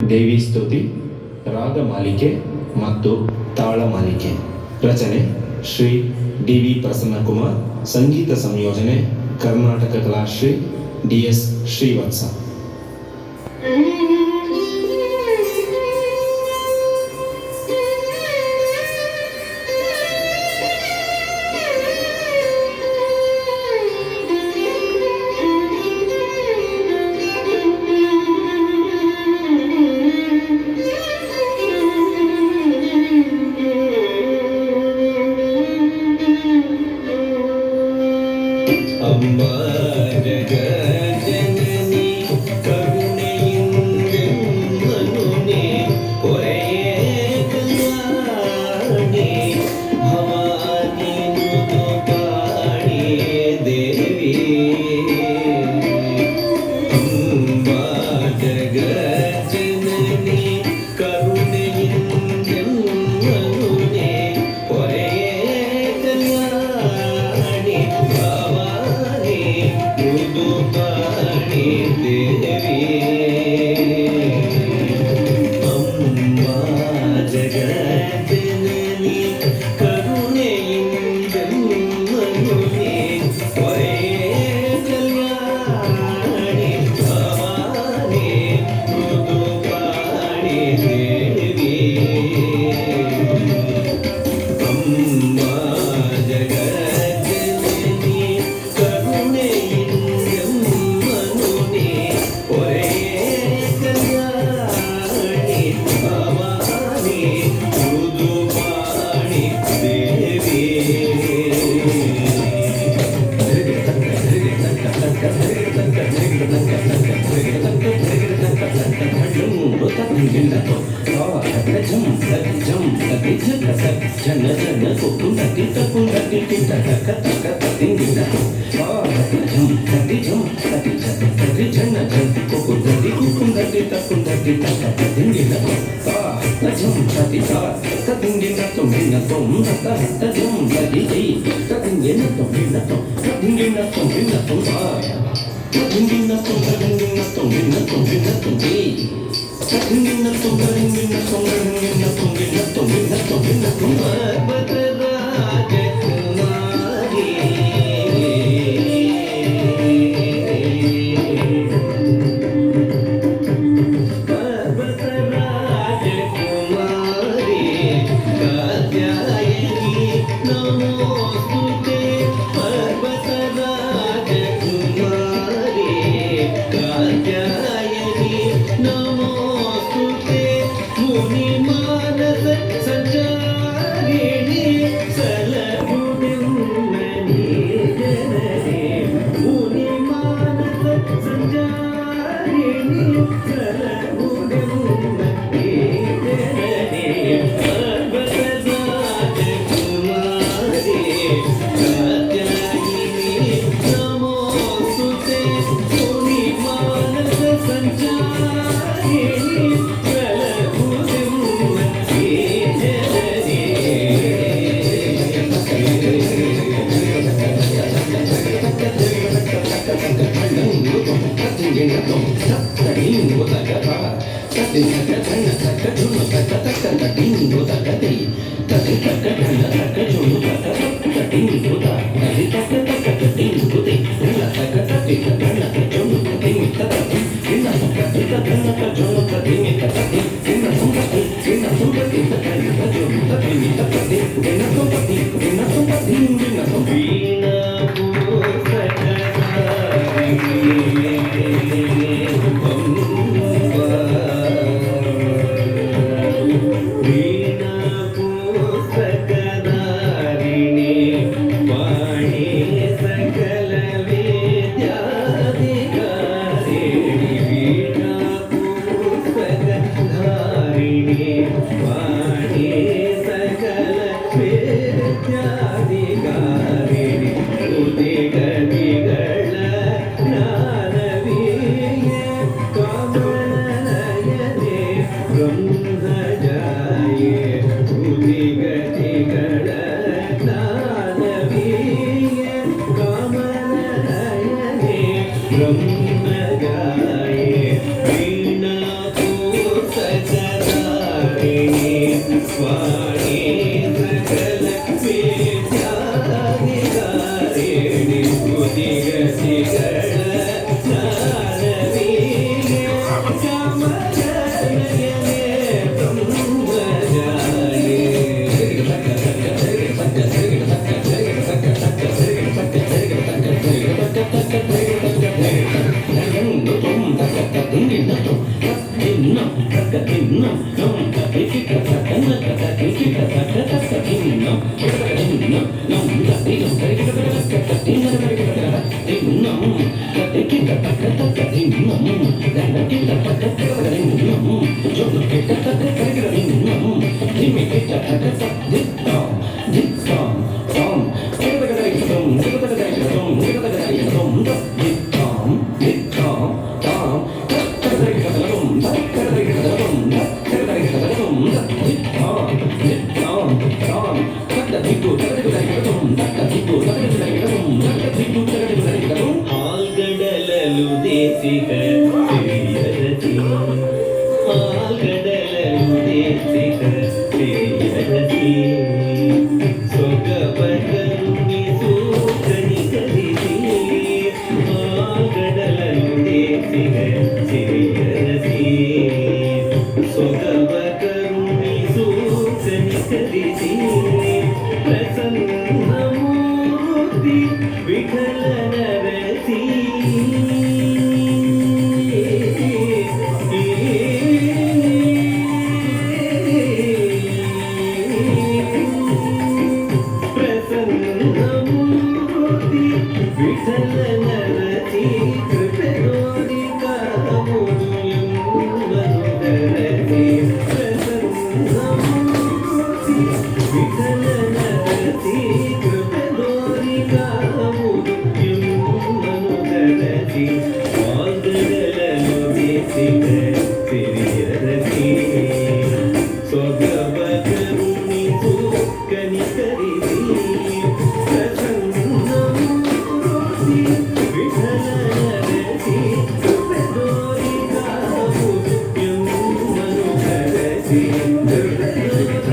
ದೇವಿ ಸ್ತುತಿ ರಾಗಮಾಲಿಕೆ ಮತ್ತು ತಾಳಮಾಲಿಕೆ. ರಚನೆ ಶ್ರೀ ಡಿ.ವಿ. ಪ್ರಸನ್ನಕುಮಾರ್. ಸಂಗೀತ ಸಂಯೋಜನೆ ಕರ್ನಾಟಕ ಕಲಾಶ್ರೀ ಡಿ.ಎಸ್. ಶ್ರೀವತ್ಸ. ಅಮ್ಮ ಜಗಜ್ಜನನಿ ಕರುಣೆಯಿಂದೆನ್ನನುನೆ ಕೊರೆಯೇ ಕಲ್ಯಾಣಿ ಭವಾನಿ ಮೃದುಪಾಣಿ ದೇವಿ. ಅಮ್ಮ ಜಗಜ್ಜನನಿ ಕರುಣೆಯಿಂದೆನ್ನನುನೆ ಕೊರೆಯೇ ಕಲ್ಯಾಣಿ ಭವಾನಿ ಮೃದುಪಾಣಿ ದೇವಿ. ಅಮ್ಮ ಜಗಜ್ಜನನಿ ಕರುಣೆಯಿಂದೆನ್ನನುನೆ ಕೊರೆಯೇ ಕಲ್ಯಾಣಿ ಭವಾನಿ ಮೃದುಪಾಣಿ ದೇವಿ. ಅಮ್ಮ ಜಗಜ್ಜನನಿ ಕರುಣೆಯಿಂದೆನ್ನನುನೆ ಕೊರೆಯೇ ಕಲ್ಯಾಣಿ ಭವಾನಿ ಮೃದುಪಾಣಿ ದೇವಿ. ಜನ ಜನ ಕುಟುಂಬಿ ತಪ್ಪುಂಡಿ ತಕ ತಕ ತಿಂಗಿನ ಜನ ಜನ ಕುಟುಂಬಿ ಕುಟುಂಬಿ ತಪ್ಪುಂಡಿ ತಕ ತಿಂಗಿನ ಜಂ ಸತಿ ತಿಂಗಿನ ತುಂಬಿನ ತುಂಬ ಜಂ ಸತಿ ತಿಂಗಿನ ತುಂಬಿನ ತುಂಬಿನ ತುಂಬಿನ ತುಂಬ ತುಂಬಿನ ತುಂಬ ತುಂಬಿನ ತುಂಬಿನ ತುಂಬಿನ ತುಂಬಿ ತುಂಬಿನ ತುಂಬ ತುಂಬಿನ ತುಂಬ ತುಂಬಿನ ತುಂಬಿನ ತುಂಬಿನ ತುಂಬಿನ ತುಂಬ ರಾಜಕುಮಾರಿ. ಪರ್ವತ ರಾಜಕುಮಾರಿ ಕಾತ್ಯಾಯನಿ ನಮೋಸ್ತುತೆ. ಪರ್ವತ ರಾಜಕುಮಾರಿ ಕಾತ್ಯಾಯನಿ ನಮೋಸ್ತುತೆ. ಮುನಿ ಮಾನಸ ಸಂಚಾರಿಣಿ ಸಲಗುಣಿ ಜನನಿ. ಮುನಿ ಮಾನಸ ಸಂಚಾರಿಣಿ ಸಲಗುಣಿ ಜನನಿ. ಪರ್ವತ ರಾಜಕುಮಾರಿ ಕಾತ್ಯಾಯಿನಿ ನಮೋಸ್ತುತೆ. ಮುನಿ ಮಾನಸ ಸಂಚಾರಿಣಿ ಸಲಗುಣಿ ಜನನಿ. ವೀಣಾ ಪುಸ್ತಕಧಾರಿಣಿ ವಾಣಿ ಸಕಲ ವಿದ್ಯಾಧಿಕಾರಿಣಿ. ವೀಣಾ ಪುಸ್ತಕಧಾರಿಣಿ ವಾಣಿ ಸಕಲ ವೇದ್ಯಾಧಿಕಾರಿಣಿ ಉದಿಗತಿಗಳ ಜ್ಞಾನವೀರ್ಯ ಕಮಲನಯನೆ ಬ್ರಹ್ಮಜಾನಿ ಆಲ್ಗಡಲಲು ದೇಸಿಗ ಸಿರಿಯರಸಿ ಆಲ್ಗಡಲಲು ದೇಸಿಗ ಸಿರಿಯರಸಿ ಸೊಗಬಗರುಣಿ ಸೂಕನಿ ಕರಿಸಿ ಆಲ್ಗಡಲಲು ದೇಸಿಗ ಸಿರಿಯರಸಿ ಸೊಗಬಗರುಣಿ ಸೂಕನಿ ಕರಿಸಿ ಪ್ರಸನ್ನಮೂರ್ತಿ ವಿಠಲನ ರಸಿ ಪ್ರಸನ್ನಮೂರ್ತಿ ವಿಠಲನ ರಸಿ ಕೃಪೆಗೋರಿ ಕಾಮುದು ಎಂಬನುದರಸಿ ಪ್ರಸನ್ನಮೂರ್ತಿ ವಿಠಲನ ರಸಿ ಕೃಪೆಗೋರಿ ಕಾಮುದು ಎಂಬನುದರಸಿ ಆಲ್ಗಡಲಲು ದೇಸಿಗ ಸಿರಿಯರಸಿ ಸೊಗಬಗರುಣಿ ಸೂಕನಿ ಕರಿಸಿ ಪ್ರಸನ್ನಮೂರ್ತಿ ವಿಠಲನ ರಸಿ ಕೃಪೆಗೋರಿ ಕಾಮುದು ಎಂಬನುದರಸಿ ಕೃಪೆಗೋರಿ